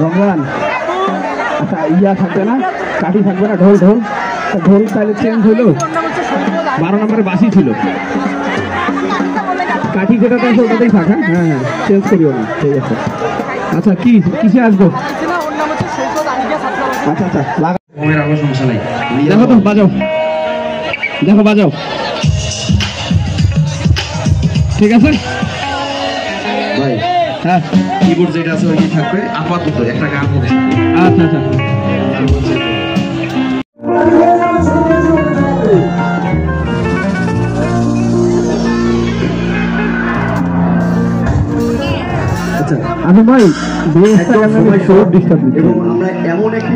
রমজান আচ্ছা ইয়া থাকবে না, কাঠি থাকবে না, ঢোল ঢোল ঢোল তাহলে চেঞ্জ হইলো। 12 নম্বরে বাসি ছিল, কাঠি যেটাতে আছে ওটাতেই থাক। হ্যাঁ হ্যাঁ চেঞ্জ করিও না, ঠিক আছে। আচ্ছা কি কিসে আসবো? আচ্ছা আচ্ছা লাগা সমস্যা নাই, দেখো তো বাজাও, দেখো বাজাও, ঠিক আছে ভাই। হ্যাঁ কিবোর্ড যেটা আছে ওই থাকবে আপাতত একটা গান হবে। আচ্ছা আচ্ছা আমি ভাই এবং আমরা এমন একটি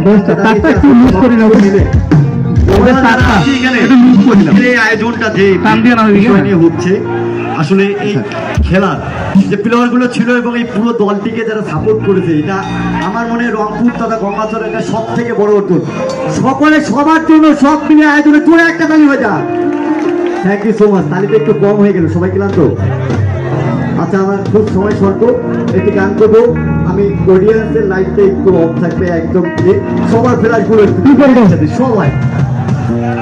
আয়োজনটা যে নিয়ে হচ্ছে আসলে এই খেলার যে প্লেয়ার গুলো ছিল এবং এই পুরো দলটিকে যারা সাপোর্ট করেছে, এটা আমার মনে হয় রংপুর তথা গঙ্গাচর এটা সব থেকে বড় অর্জন। সকলে সবার জন্য সব মিলে আয়োজনে তোরা একটা তালি হয়ে যা। Thank you so much. তালিটা একটু কম হয়ে গেল, সবাই ক্লান্ত। আচ্ছা আমার খুব সময় স্বল্প, একটি গান করবো আমি। অডিয়েন্সের লাইফটা একটু অফ থাকবে একদম, সবার ফ্ল্যাশ গুলো সবাই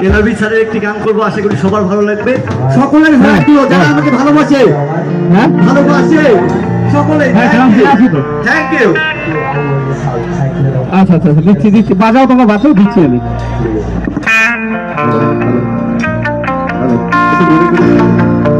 এনআরবি স্যারের একটি গান করবো, আশা করি সবার ভালো লাগবে। সকলের ফ্ল্যাশ গুলো যারা আমাকে ভালোবাসে, ভালোবাসে সকলে, থ্যাংক ইউ। আচ্ছা আচ্ছা দিচ্ছি দিচ্ছি, বাজাও তোমার বাজাও দিচ্ছি আমি। ভালো